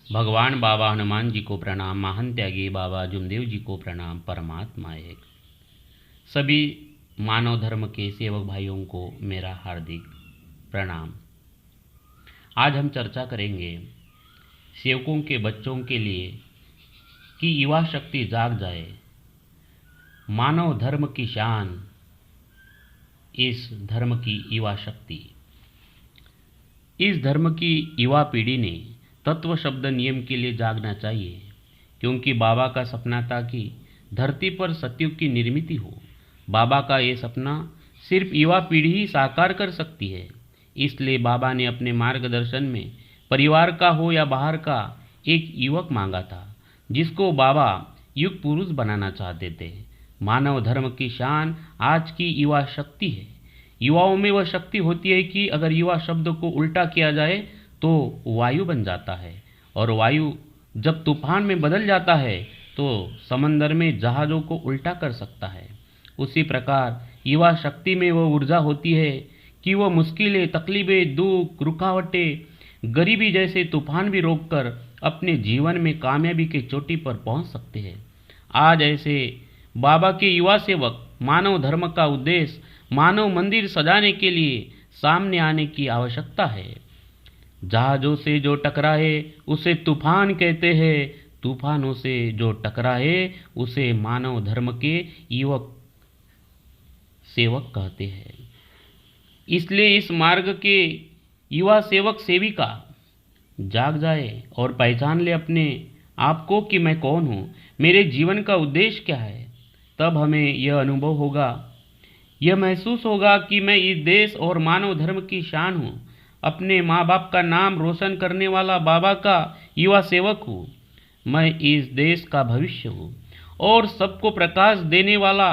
भगवान बाबा हनुमान जी को प्रणाम, महान त्यागी बाबा जुमदेव जी को प्रणाम। परमात्मा एक। सभी मानव धर्म के सेवक भाइयों को मेरा हार्दिक प्रणाम। आज हम चर्चा करेंगे सेवकों के बच्चों के लिए कि युवा शक्ति जाग जाए, मानव धर्म की शान, इस धर्म की युवा शक्ति। इस धर्म की युवा पीढ़ी ने तत्व शब्द नियम के लिए जागना चाहिए, क्योंकि बाबा का सपना था कि धरती पर सतयुग की निर्मित हो। बाबा का ये सपना सिर्फ युवा पीढ़ी ही साकार कर सकती है। इसलिए बाबा ने अपने मार्गदर्शन में परिवार का हो या बाहर का एक युवक मांगा था, जिसको बाबा युग पुरुष बनाना चाहते थे। मानव धर्म की शान आज की युवा शक्ति है। युवाओं में वह शक्ति होती है कि अगर युवा शब्द को उल्टा किया जाए तो वायु बन जाता है, और वायु जब तूफान में बदल जाता है तो समंदर में जहाज़ों को उल्टा कर सकता है। उसी प्रकार युवा शक्ति में वह ऊर्जा होती है कि वह मुश्किलें, तकलीफें, दुख, रुकावटें, गरीबी जैसे तूफान भी रोककर अपने जीवन में कामयाबी की चोटी पर पहुंच सकते हैं। आज ऐसे बाबा के युवा सेवक मानव धर्म का उद्देश्य मानव मंदिर सजाने के लिए सामने आने की आवश्यकता है। जहाजों से जो टकराए उसे तूफान कहते हैं, तूफानों से जो टकराए उसे मानव धर्म के युवक सेवक कहते हैं। इसलिए इस मार्ग के युवा सेवक सेविका जाग जाए और पहचान ले अपने आप को कि मैं कौन हूँ, मेरे जीवन का उद्देश्य क्या है। तब हमें यह अनुभव होगा, यह महसूस होगा कि मैं इस देश और मानव धर्म की शान हूँ। अपने माँ बाप का नाम रोशन करने वाला बाबा का युवा सेवक हूँ। मैं इस देश का भविष्य हूँ और सबको प्रकाश देने वाला,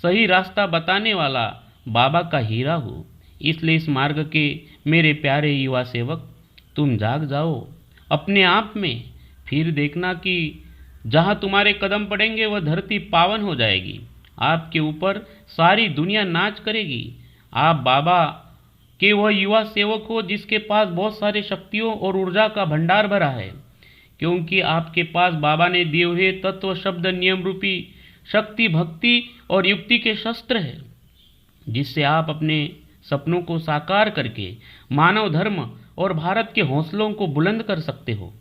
सही रास्ता बताने वाला बाबा का हीरा हूँ। इसलिए इस मार्ग के मेरे प्यारे युवा सेवक, तुम जाग जाओ अपने आप में। फिर देखना कि जहाँ तुम्हारे कदम पड़ेंगे वह धरती पावन हो जाएगी। आपके ऊपर सारी दुनिया नाच करेगी। आप बाबा के वह युवा सेवक हो जिसके पास बहुत सारे शक्तियों और ऊर्जा का भंडार भरा है, क्योंकि आपके पास बाबा ने दिए हुए तत्व शब्द नियम रूपी शक्ति, भक्ति और युक्ति के शस्त्र है, जिससे आप अपने सपनों को साकार करके मानव धर्म और भारत के हौसलों को बुलंद कर सकते हो।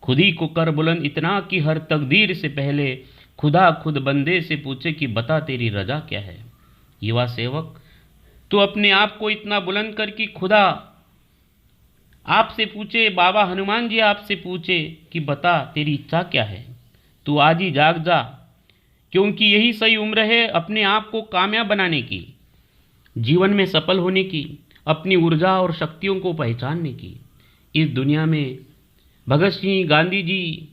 खुद ही को कर बुलंद इतना कि हर तकदीर से पहले खुदा खुद बंदे से पूछे कि बता तेरी रजा क्या है। युवा सेवक, तो अपने आप को इतना बुलंद कर कि खुदा आपसे पूछे, बाबा हनुमान जी आपसे पूछे कि बता तेरी इच्छा क्या है। तू आज ही जाग जा, क्योंकि यही सही उम्र है अपने आप को कामयाब बनाने की, जीवन में सफल होने की, अपनी ऊर्जा और शक्तियों को पहचानने की। इस दुनिया में भगत सिंह, गांधी जी,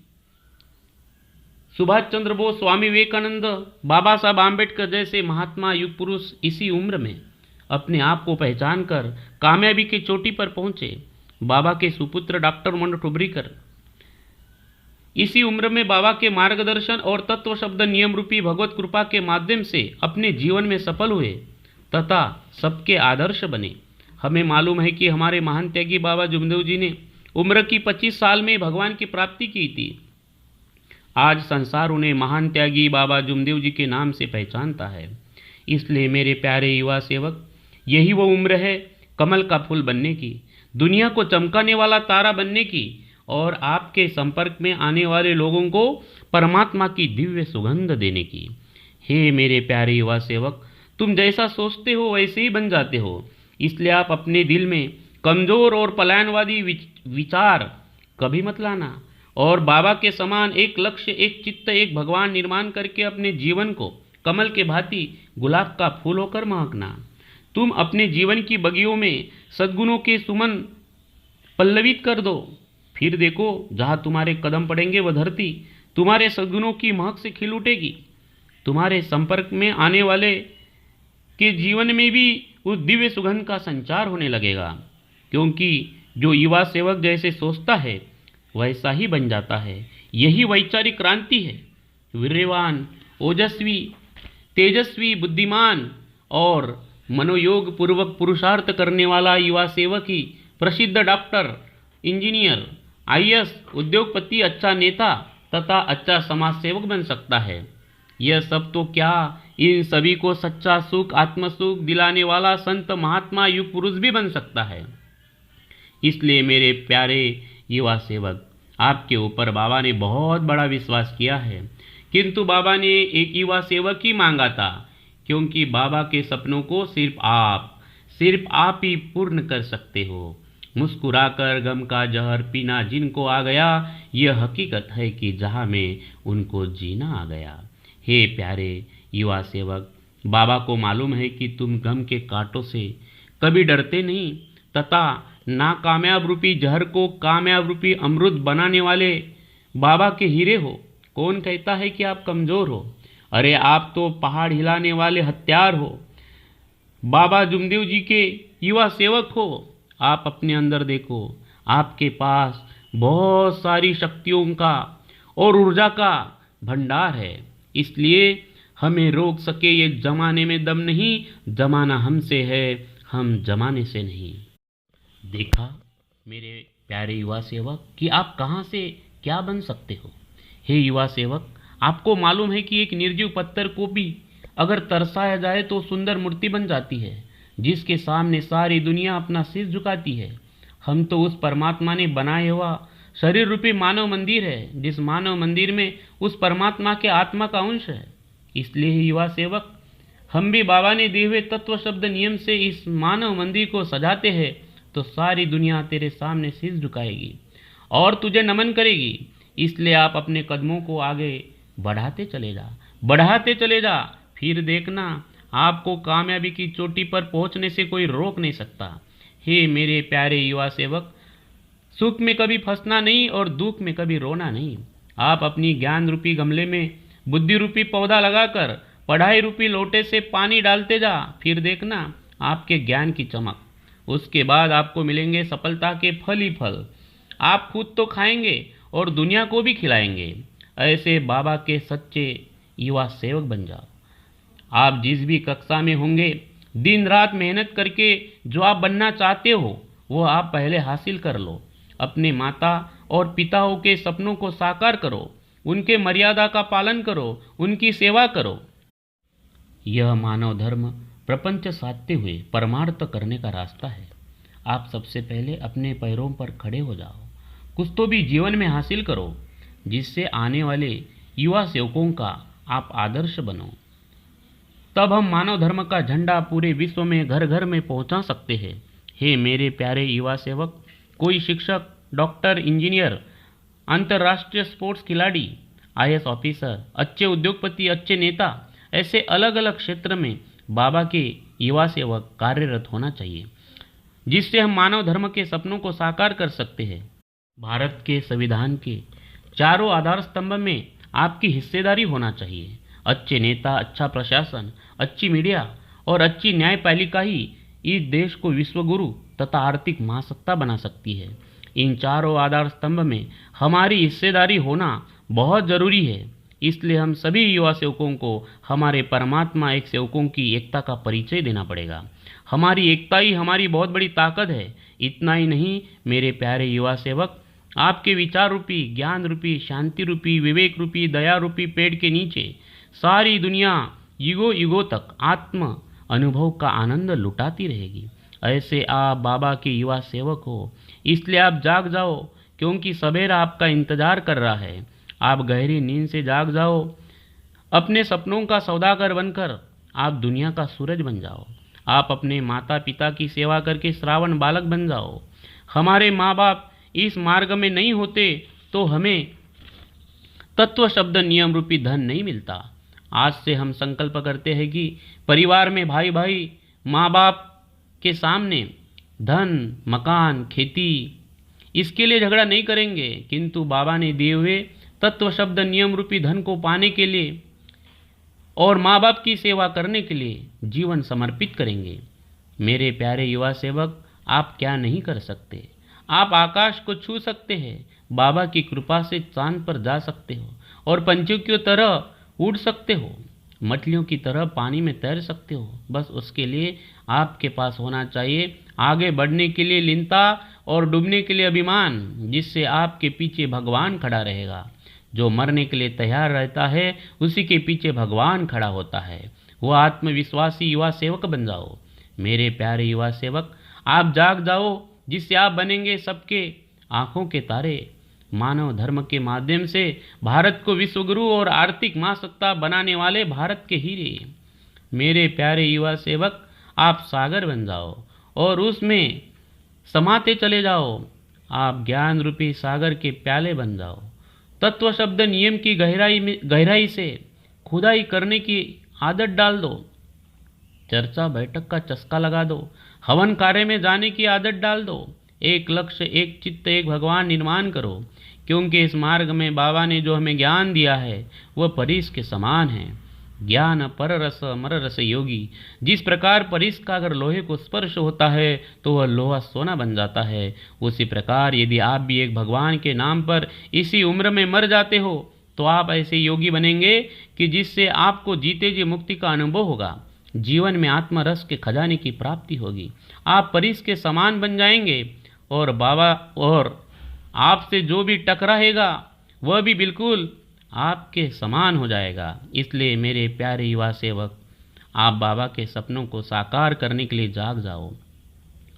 सुभाष चंद्र बोस, स्वामी विवेकानंद, बाबा साहब आम्बेडकर जैसे महात्मा युग पुरुष इसी उम्र में अपने आप को पहचान कर कामयाबी की चोटी पर पहुंचे। बाबा के सुपुत्र डॉक्टर मंडू ठुमरीकर इसी उम्र में बाबा के मार्गदर्शन और तत्व शब्द नियम रूपी भगवत कृपा के माध्यम से अपने जीवन में सफल हुए तथा सबके आदर्श बने। हमें मालूम है कि हमारे महान त्यागी बाबा जुमदेव जी ने उम्र की 25 साल में भगवान की प्राप्ति की थी। आज संसार उन्हें महान त्यागी बाबा जुमदेव जी के नाम से पहचानता है। इसलिए मेरे प्यारे युवा सेवक, यही वो उम्र है कमल का फूल बनने की, दुनिया को चमकाने वाला तारा बनने की, और आपके संपर्क में आने वाले लोगों को परमात्मा की दिव्य सुगंध देने की। हे मेरे प्यारे युवा सेवक, तुम जैसा सोचते हो वैसे ही बन जाते हो। इसलिए आप अपने दिल में कमज़ोर और पलायनवादी विचार कभी मत लाना, और बाबा के समान एक लक्ष्य, एक चित्त, एक भगवान निर्माण करके अपने जीवन को कमल के भांति गुलाब का फूल होकर महकना। तुम अपने जीवन की बगियों में सद्गुणों के सुमन पल्लवित कर दो। फिर देखो, जहाँ तुम्हारे कदम पड़ेंगे वह धरती तुम्हारे सद्गुणों की महक से खिल उठेगी। तुम्हारे संपर्क में आने वाले के जीवन में भी उस दिव्य सुगंध का संचार होने लगेगा, क्योंकि जो युवा सेवक जैसे सोचता है वैसा ही बन जाता है। यही वैचारिक क्रांति है। वीर्यवान, ओजस्वी, तेजस्वी, बुद्धिमान और मनोयोग पूर्वक पुरुषार्थ करने वाला युवा सेवक ही प्रसिद्ध डॉक्टर, इंजीनियर आईएएस, उद्योगपति, अच्छा नेता तथा अच्छा समाज सेवक बन सकता है। यह सब तो क्या, इन सभी को सच्चा सुख, आत्मसुख दिलाने वाला संत, महात्मा, युग पुरुष भी बन सकता है। इसलिए मेरे प्यारे युवा सेवक, आपके ऊपर बाबा ने बहुत बड़ा विश्वास किया है, किंतु बाबा ने एक युवा सेवक ही मांगा था, क्योंकि बाबा के सपनों को सिर्फ आप ही पूर्ण कर सकते हो। मुस्कुराकर गम का जहर पीना जिनको आ गया, यह हकीकत है कि जहां में उनको जीना आ गया। हे प्यारे युवा सेवक, बाबा को मालूम है कि तुम गम के कांटों से कभी डरते नहीं तथा नाकामयाब रूपी जहर को कामयाब रूपी अमृत बनाने वाले बाबा के हीरे हो। कौन कहता है कि आप कमजोर हो? अरे आप तो पहाड़ हिलाने वाले हथियार हो। बाबा जुमदेव जी के युवा सेवक हो। आप अपने अंदर देखो, आपके पास बहुत सारी शक्तियों का और ऊर्जा का भंडार है। इसलिए हमें रोक सके ये जमाने में दम नहीं, जमाना हमसे है, हम जमाने से नहीं। देखा मेरे प्यारे युवा सेवक कि आप कहाँ से क्या बन सकते हो। हे युवा सेवक, आपको मालूम है कि एक निर्जीव पत्थर को भी अगर तरसाया जाए तो सुंदर मूर्ति बन जाती है, जिसके सामने सारी दुनिया अपना सिर झुकाती है। हम तो उस परमात्मा ने बनाया हुआ शरीर रूपी मानव मंदिर है, जिस मानव मंदिर में उस परमात्मा के आत्मा का अंश है। इसलिए ही युवा सेवक, हम भी बाबा ने दिए हुए तत्व शब्द नियम से इस मानव मंदिर को सजाते हैं, तो सारी दुनिया तेरे सामने सिर झुकाएगी और तुझे नमन करेगी। इसलिए आप अपने कदमों को आगे बढ़ाते चले जा, फिर देखना आपको कामयाबी की चोटी पर पहुंचने से कोई रोक नहीं सकता। हे मेरे प्यारे युवा सेवक, सुख में कभी फंसना नहीं और दुख में कभी रोना नहीं। आप अपनी ज्ञान रूपी गमले में बुद्धि रूपी पौधा लगाकर पढ़ाई रूपी लोटे से पानी डालते जा, फिर देखना आपके ज्ञान की चमक। उसके बाद आपको मिलेंगे सफलता के फल ही फल। आप खुद तो खाएंगे और दुनिया को भी खिलाएंगे। ऐसे बाबा के सच्चे युवा सेवक बन जाओ। आप जिस भी कक्षा में होंगे, दिन रात मेहनत करके जो आप बनना चाहते हो वो आप पहले हासिल कर लो। अपने माता और पिताओं के सपनों को साकार करो, उनके मर्यादा का पालन करो, उनकी सेवा करो। यह मानव धर्म प्रपंच साधते हुए परमार्थ करने का रास्ता है। आप सबसे पहले अपने पैरों पर खड़े हो जाओ, कुछ तो भी जीवन में हासिल करो, जिससे आने वाले युवा सेवकों का आप आदर्श बनो। तब हम मानव धर्म का झंडा पूरे विश्व में घर घर में पहुंचा सकते हैं। हे मेरे प्यारे युवा सेवक, कोई शिक्षक, डॉक्टर, इंजीनियर, अंतर्राष्ट्रीय स्पोर्ट्स खिलाड़ी, आईएएस ऑफिसर, अच्छे उद्योगपति, अच्छे नेता, ऐसे अलग अलग क्षेत्र में बाबा के युवा सेवक कार्यरत होना चाहिए, जिससे हम मानव धर्म के सपनों को साकार कर सकते हैं। भारत के संविधान के चारों आधार स्तंभ में आपकी हिस्सेदारी होना चाहिए। अच्छे नेता, अच्छा प्रशासन, अच्छी मीडिया और अच्छी न्यायपालिका ही इस देश को विश्वगुरु तथा आर्थिक महासत्ता बना सकती है। इन चारों आधार स्तंभ में हमारी हिस्सेदारी होना बहुत जरूरी है। इसलिए हम सभी युवा सेवकों को हमारे परमात्मा एक सेवकों की एकता का परिचय देना पड़ेगा। हमारी एकता ही हमारी बहुत बड़ी ताकत है। इतना ही नहीं मेरे प्यारे युवा सेवक, आपके विचार रूपी, ज्ञान रूपी, शांति रूपी, विवेक रूपी, दया रूपी पेड़ के नीचे सारी दुनिया युगों युगों तक आत्म अनुभव का आनंद लुटाती रहेगी। ऐसे आप बाबा के युवा सेवक हो, इसलिए आप जाग जाओ, क्योंकि सवेरा आपका इंतजार कर रहा है। आप गहरी नींद से जाग जाओ, अपने सपनों का सौदागर बनकर आप दुनिया का सूरज बन जाओ। आप अपने माता पिता की सेवा करके श्रावण बालक बन जाओ। हमारे माँ बाप इस मार्ग में नहीं होते तो हमें तत्व शब्द नियम रूपी धन नहीं मिलता। आज से हम संकल्प करते हैं कि परिवार में भाई भाई माँ बाप के सामने धन, मकान, खेती इसके लिए झगड़ा नहीं करेंगे, किंतु बाबा ने दिए हुए तत्व शब्द नियम रूपी धन को पाने के लिए और माँ बाप की सेवा करने के लिए जीवन समर्पित करेंगे। मेरे प्यारे युवा सेवक, आप क्या नहीं कर सकते? आप आकाश को छू सकते हैं, बाबा की कृपा से चांद पर जा सकते हो और पंछियों की तरह उड़ सकते हो, मछलियों की तरह पानी में तैर सकते हो। बस उसके लिए आपके पास होना चाहिए आगे बढ़ने के लिए लीनता और डूबने के लिए अभिमान, जिससे आपके पीछे भगवान खड़ा रहेगा। जो मरने के लिए तैयार रहता है उसी के पीछे भगवान खड़ा होता है। वो आत्मविश्वासी युवा सेवक बन जाओ। मेरे प्यारे युवा सेवक, आप जाग जाओ, जिससे आप बनेंगे सबके आंखों के तारे। मानव धर्म के माध्यम से भारत को विश्वगुरु और आर्थिक महासत्ता बनाने वाले भारत के हीरे। मेरे प्यारे युवा सेवक, आप सागर बन जाओ और उसमें समाते चले जाओ। आप ज्ञान रूपी सागर के प्याले बन जाओ। तत्व शब्द नियम की गहराई से खुदाई करने की आदत डाल दो। चर्चा बैठक का चस्का लगा दो। हवन कार्य में जाने की आदत डाल दो। एक लक्ष्य, एक चित्त, एक भगवान निर्माण करो, क्योंकि इस मार्ग में बाबा ने जो हमें ज्ञान दिया है वह परीस के समान है। ज्ञान पर रस मर रस योगी। जिस प्रकार परीस का अगर लोहे को स्पर्श होता है तो वह लोहा सोना बन जाता है, उसी प्रकार यदि आप भी एक भगवान के नाम पर इसी उम्र में मर जाते हो तो आप ऐसे योगी बनेंगे कि जिससे आपको जीते जी मुक्ति का अनुभव होगा। जीवन में आत्मरस के खजाने की प्राप्ति होगी। आप परीस के समान बन जाएंगे और बाबा और आपसे जो भी टकराएगा वह भी बिल्कुल आपके समान हो जाएगा। इसलिए मेरे प्यारे युवा सेवक, आप बाबा के सपनों को साकार करने के लिए जाग जाओ।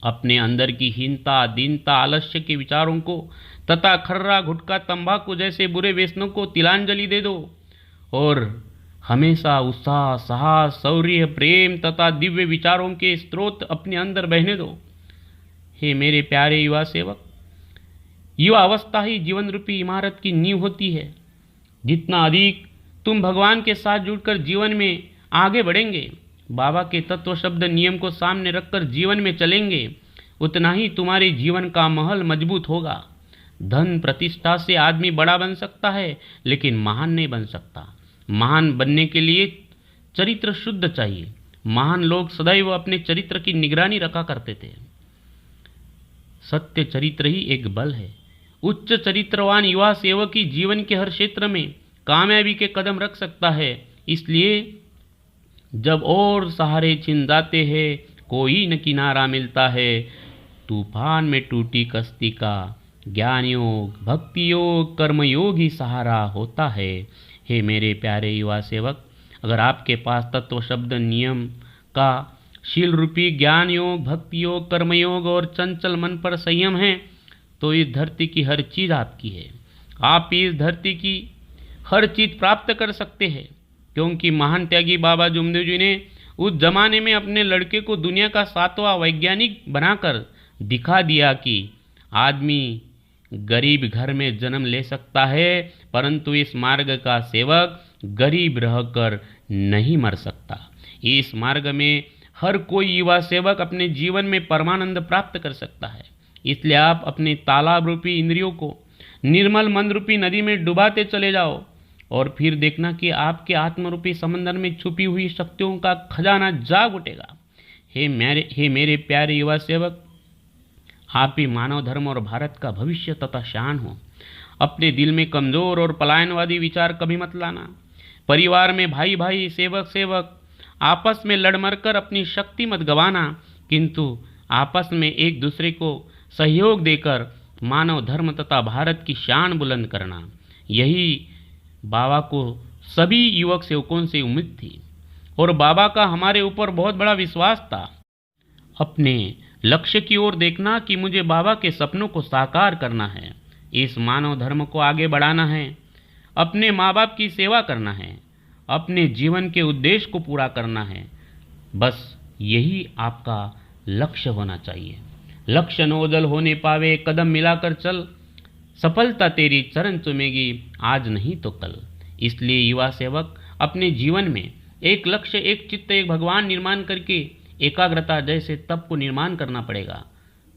अपने अंदर की हीनता, दीनता, आलस्य के विचारों को तथा खर्रा, गुटखा, तंबाकू जैसे बुरे व्यसनों को तिलांजलि दे दो और हमेशा उत्साह, साहस, शौर्य, प्रेम तथा दिव्य विचारों के स्रोत अपने अंदर बहने दो। हे मेरे प्यारे युवा सेवक, युवा अवस्था ही जीवन रूपी इमारत की नींव होती है। जितना अधिक तुम भगवान के साथ जुड़कर जीवन में आगे बढ़ेंगे, बाबा के तत्व शब्द नियम को सामने रखकर जीवन में चलेंगे, उतना ही तुम्हारे जीवन का महल मजबूत होगा। धन प्रतिष्ठा से आदमी बड़ा बन सकता है, लेकिन महान नहीं बन सकता। महान बनने के लिए चरित्र शुद्ध चाहिए। महान लोग सदैव अपने चरित्र की निगरानी रखा करते थे। सत्य चरित्र ही एक बल है। उच्च चरित्रवान युवा सेवक ही जीवन के हर क्षेत्र में कामयाबी के कदम रख सकता है। इसलिए जब और सहारे छिन जाते हैं, कोई न किनारा मिलता है। तूफान में टूटी कश्ती का ज्ञान योग, भक्ति योग, कर्म योग ही सहारा होता है। हे मेरे प्यारे युवा सेवक, अगर आपके पास तत्व शब्द नियम का शील रूपी ज्ञान योग, भक्ति योग, कर्म योग और चंचल मन पर संयम है तो इस धरती की हर चीज़ आपकी है। आप इस धरती की हर चीज़ प्राप्त कर सकते हैं, क्योंकि महान त्यागी बाबा जुमदेव जी ने उस जमाने में अपने लड़के को दुनिया का 7वां वैज्ञानिक बनाकर दिखा दिया कि आदमी गरीब घर में जन्म ले सकता है, परंतु इस मार्ग का सेवक गरीब रहकर नहीं मर सकता। इस मार्ग में हर कोई युवा सेवक अपने जीवन में परमानंद प्राप्त कर सकता है। इसलिए आप अपने तालाब रूपी इंद्रियों को निर्मल मन रूपी नदी में डुबाते चले जाओ और फिर देखना कि आपके आत्मरूपी समंदर में छुपी हुई शक्तियों का खजाना जाग उठेगा। हे मेरे प्यारे युवा सेवक, आप ही मानव धर्म और भारत का भविष्य तथा शान हो। अपने दिल में कमजोर और पलायनवादी विचार कभी मत लाना। परिवार में भाई भाई, सेवक सेवक आपस में लड़ मर कर अपनी शक्ति मत गंवाना, किंतु आपस में एक दूसरे को सहयोग देकर मानव धर्म तथा भारत की शान बुलंद करना, यही बाबा को सभी युवक सेवकों से उम्मीद थी और बाबा का हमारे ऊपर बहुत बड़ा विश्वास था। अपने लक्ष्य की ओर देखना कि मुझे बाबा के सपनों को साकार करना है, इस मानव धर्म को आगे बढ़ाना है, अपने माँ बाप की सेवा करना है, अपने जीवन के उद्देश्य को पूरा करना है। बस यही आपका लक्ष्य होना चाहिए। लक्ष्य नोदल होने पावे, कदम मिलाकर चल, सफलता तेरी चरण चूमेगी आज नहीं तो कल। इसलिए युवा सेवक अपने जीवन में एक लक्ष्य, एक चित्त, एक भगवान निर्माण करके एकाग्रता जैसे तप को निर्माण करना पड़ेगा।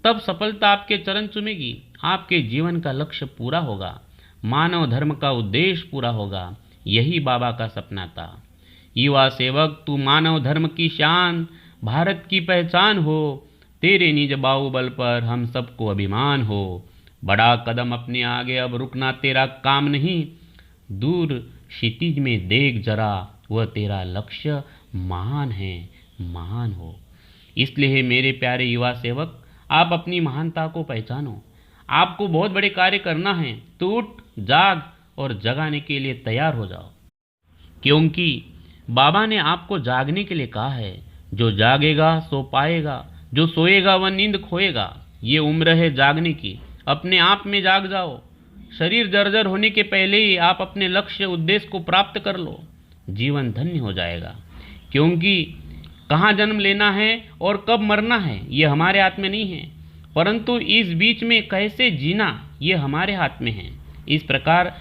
तब सफलता आपके चरण चूमेगी, आपके जीवन का लक्ष्य पूरा होगा, मानव धर्म का उद्देश्य पूरा होगा। यही बाबा का सपना था। युवा सेवक, तू मानव धर्म की शान, भारत की पहचान हो। तेरे निज बाहुबल पर हम सबको अभिमान हो। बड़ा कदम अपने आगे, अब रुकना तेरा काम नहीं। दूर क्षितिज में देख जरा, वह तेरा लक्ष्य महान है, महान हो। इसलिए मेरे प्यारे युवा सेवक, आप अपनी महानता को पहचानो। आपको बहुत बड़े कार्य करना है तो उठ, जाग और जगाने के लिए तैयार हो जाओ, क्योंकि बाबा ने आपको जागने के लिए कहा है। जो जागेगा सो पाएगा, जो सोएगा वह नींद खोएगा। ये उम्र है जागने की, अपने आप में जाग जाओ। शरीर जर्जर होने के पहले ही आप अपने लक्ष्य उद्देश्य को प्राप्त कर लो, जीवन धन्य हो जाएगा। क्योंकि कहाँ जन्म लेना है और कब मरना है ये हमारे हाथ में नहीं है, परंतु इस बीच में कैसे जीना ये हमारे हाथ में है। इस प्रकार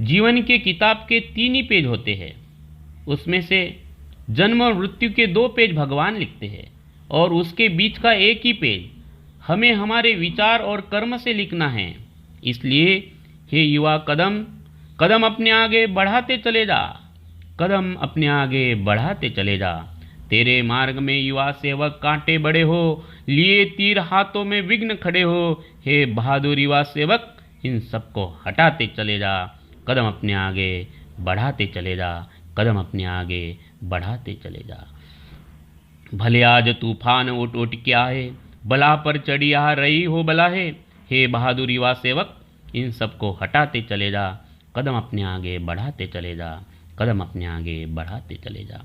जीवन के किताब के 3 ही पेज होते हैं, उसमें से जन्म और मृत्यु के 2 पेज भगवान लिखते हैं और उसके बीच का एक ही पेज हमें हमारे विचार और कर्म से लिखना है। इसलिए हे युवा, कदम कदम अपने आगे बढ़ाते चले जा, कदम अपने आगे बढ़ाते चले जा। तेरे मार्ग में युवा सेवक कांटे बड़े हो, लिए तीर हाथों में विघ्न खड़े हो। हे बहादुर युवा सेवक, इन सबको हटाते चले जा, कदम अपने आगे बढ़ाते चले जा, कदम अपने आगे बढ़ाते चले जा। भले आज तूफान उठ उठ के आए, बला पर चढ़ी आ रही हो बला है। हे बहादुर युवा सेवक, इन सबको हटाते चले जा, कदम अपने आगे बढ़ाते चले जा, कदम अपने आगे बढ़ाते चले जा।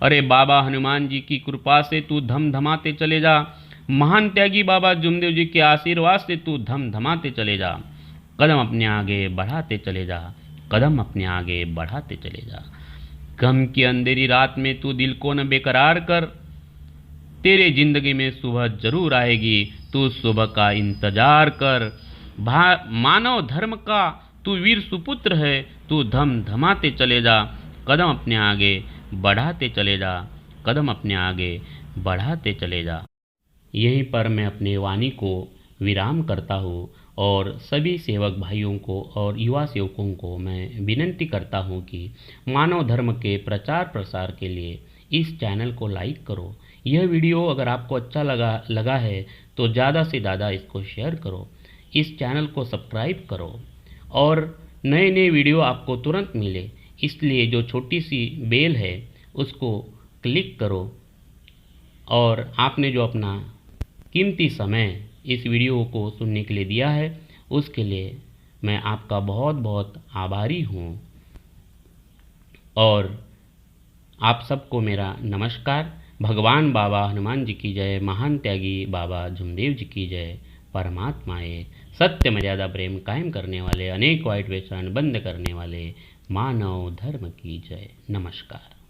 अरे बाबा हनुमान जी की कृपा से तू धम धमाते चले जा, महान त्यागी बाबा जुमदेव जी के आशीर्वाद से तू धम धमाते चले जा, कदम अपने आगे बढ़ाते चले जा, कदम अपने आगे बढ़ाते चले जा। गम की अंधेरी रात में तू दिल को न बेकरार कर, तेरे जिंदगी में सुबह जरूर आएगी, तू सुबह का इंतजार कर। मानव धर्म का तू वीर सुपुत्र है, तू धम धमाते चले जा, कदम अपने आगे बढ़ाते चले जा, कदम अपने आगे बढ़ाते चले जा। यहीं पर मैं अपने वाणी को विराम करता हूँ और सभी सेवक भाइयों को और युवा सेवकों को मैं विनती करता हूँ कि मानव धर्म के प्रचार प्रसार के लिए इस चैनल को लाइक करो। यह वीडियो अगर आपको अच्छा लगा है तो ज़्यादा से ज़्यादा इसको शेयर करो, इस चैनल को सब्सक्राइब करो और नए नए वीडियो आपको तुरंत मिले, इसलिए जो छोटी सी बेल है उसको क्लिक करो। और आपने जो अपना कीमती समय इस वीडियो को सुनने के लिए दिया है उसके लिए मैं आपका बहुत बहुत आभारी हूँ। और आप सबको मेरा नमस्कार। भगवान बाबा हनुमान जी की जय, महान त्यागी बाबा जुमदेव जी की जय। परमात्माएं सत्य मर्यादा प्रेम कायम करने वाले, अनेक वाइट व्यसन बंद करने वाले मानव धर्म की जय। नमस्कार।